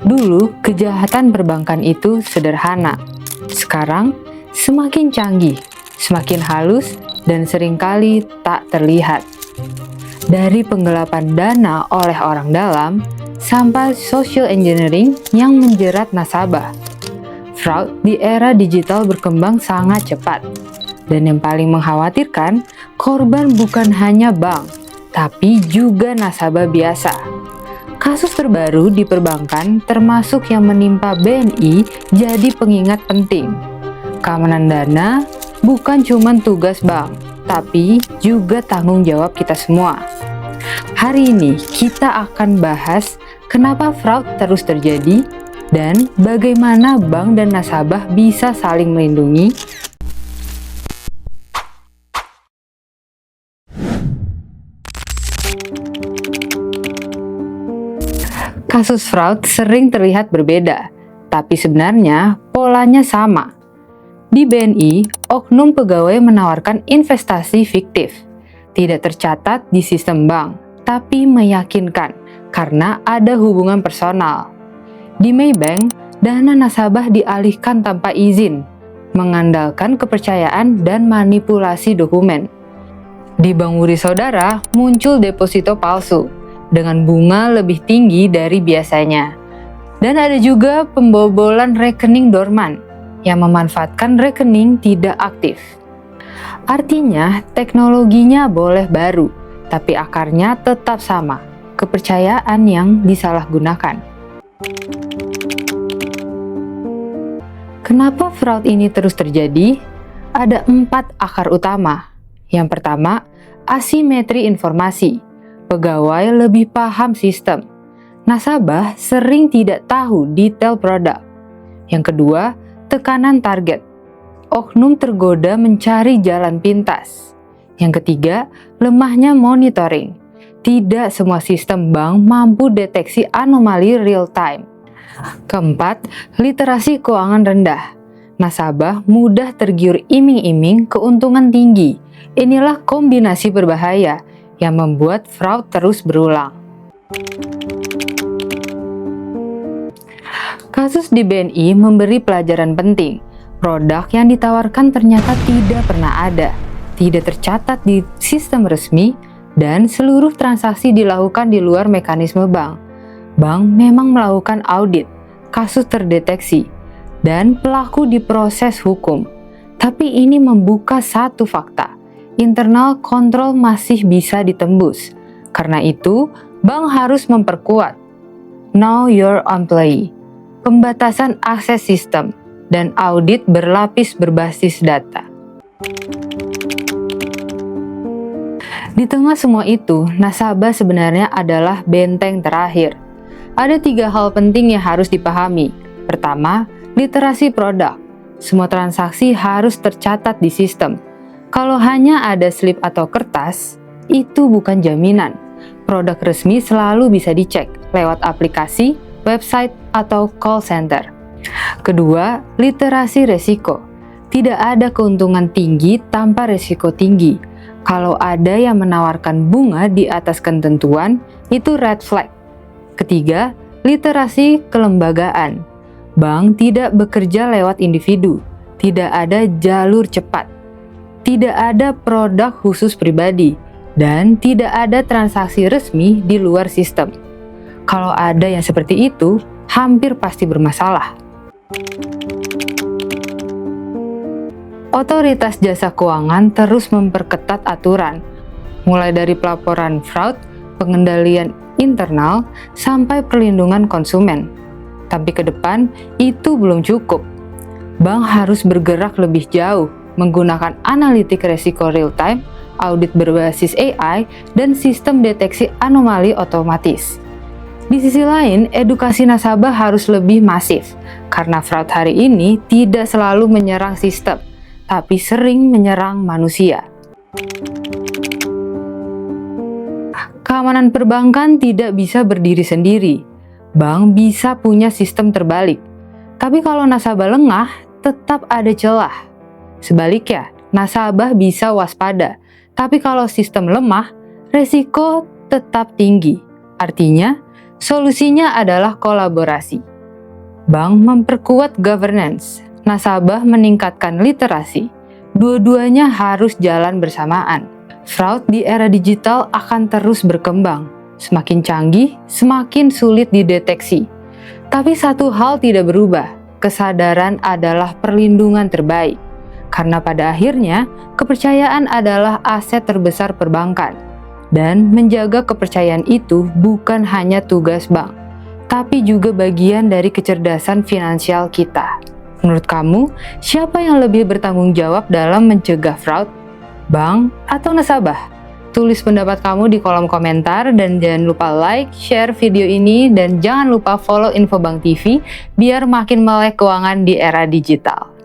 Dulu, kejahatan perbankan itu sederhana. Sekarang, semakin canggih, semakin halus, dan seringkali tak terlihat. Dari penggelapan dana oleh orang dalam, sampai social engineering yang menjerat nasabah. Fraud di era digital berkembang sangat cepat. Dan yang paling mengkhawatirkan, korban bukan hanya bank, tapi juga nasabah biasa. Kasus terbaru di perbankan termasuk yang menimpa BNI jadi pengingat penting. Keamanan dana bukan cuma tugas bank, tapi juga tanggung jawab kita semua. Hari ini kita akan bahas kenapa fraud terus terjadi dan bagaimana bank dan nasabah bisa saling melindungi. Kasus fraud sering terlihat berbeda, tapi sebenarnya polanya sama. Di BNI, oknum pegawai menawarkan investasi fiktif, tidak tercatat di sistem bank, tapi meyakinkan karena ada hubungan personal. Di Maybank, dana nasabah dialihkan tanpa izin, mengandalkan kepercayaan dan manipulasi dokumen. Di Bank Wuri Saudara, muncul deposito palsu dengan bunga lebih tinggi dari biasanya. Dan ada juga pembobolan rekening dorman yang memanfaatkan rekening tidak aktif. Artinya, teknologinya boleh baru, tapi akarnya tetap sama, kepercayaan yang disalahgunakan. Kenapa fraud ini terus terjadi? Ada 4 akar utama. Yang pertama, asimetri informasi. Pegawai lebih paham sistem. Nasabah sering tidak tahu detail produk. Yang kedua, tekanan target. Oknum tergoda mencari jalan pintas. Yang ketiga, lemahnya monitoring. Tidak semua sistem bank mampu deteksi anomali real time. Keempat, literasi keuangan rendah. Nasabah mudah tergiur iming-iming keuntungan tinggi. Inilah kombinasi berbahaya yang membuat fraud terus berulang. Kasus di BNI memberi pelajaran penting. Produk yang ditawarkan ternyata tidak pernah ada, tidak tercatat di sistem resmi, dan seluruh transaksi dilakukan di luar mekanisme bank. Bank memang melakukan audit, kasus terdeteksi, dan pelaku diproses hukum. Tapi ini membuka satu fakta. Internal kontrol masih bisa ditembus. Karena itu, bank harus memperkuat Know Your Employee, pembatasan akses sistem, dan audit berlapis berbasis data. Di tengah semua itu, nasabah sebenarnya adalah benteng terakhir. Ada 3 hal penting yang harus dipahami. Pertama, literasi produk. Semua transaksi harus tercatat di sistem. Kalau hanya ada slip atau kertas, itu bukan jaminan. Produk resmi selalu bisa dicek lewat aplikasi, website, atau call center. Kedua, literasi resiko. Tidak ada keuntungan tinggi tanpa resiko tinggi. Kalau ada yang menawarkan bunga di atas ketentuan, itu red flag. Ketiga, literasi kelembagaan. Bank tidak bekerja lewat individu. Tidak ada jalur cepat. Tidak ada produk khusus pribadi, dan tidak ada transaksi resmi di luar sistem. Kalau ada yang seperti itu, hampir pasti bermasalah. Otoritas jasa keuangan terus memperketat aturan, mulai dari pelaporan fraud, pengendalian internal, sampai perlindungan konsumen. Tapi ke depan, itu belum cukup. Bank harus bergerak lebih jauh, menggunakan analitik resiko real-time, audit berbasis AI, dan sistem deteksi anomali otomatis. Di sisi lain, edukasi nasabah harus lebih masif, karena fraud hari ini tidak selalu menyerang sistem, tapi sering menyerang manusia. Keamanan perbankan tidak bisa berdiri sendiri. Bank bisa punya sistem terbalik, tapi kalau nasabah lengah, tetap ada celah. Sebaliknya, nasabah bisa waspada, tapi kalau sistem lemah, resiko tetap tinggi. Artinya, solusinya adalah kolaborasi. Bank memperkuat governance, nasabah meningkatkan literasi. Dua-duanya harus jalan bersamaan. Fraud di era digital akan terus berkembang. Semakin canggih, semakin sulit dideteksi. Tapi satu hal tidak berubah, kesadaran adalah perlindungan terbaik. Karena pada akhirnya, kepercayaan adalah aset terbesar perbankan. Dan menjaga kepercayaan itu bukan hanya tugas bank, tapi juga bagian dari kecerdasan finansial kita. Menurut kamu, siapa yang lebih bertanggung jawab dalam mencegah fraud? Bank atau nasabah? Tulis pendapat kamu di kolom komentar dan jangan lupa like, share video ini, dan jangan lupa follow Infobank TV biar makin melek keuangan di era digital.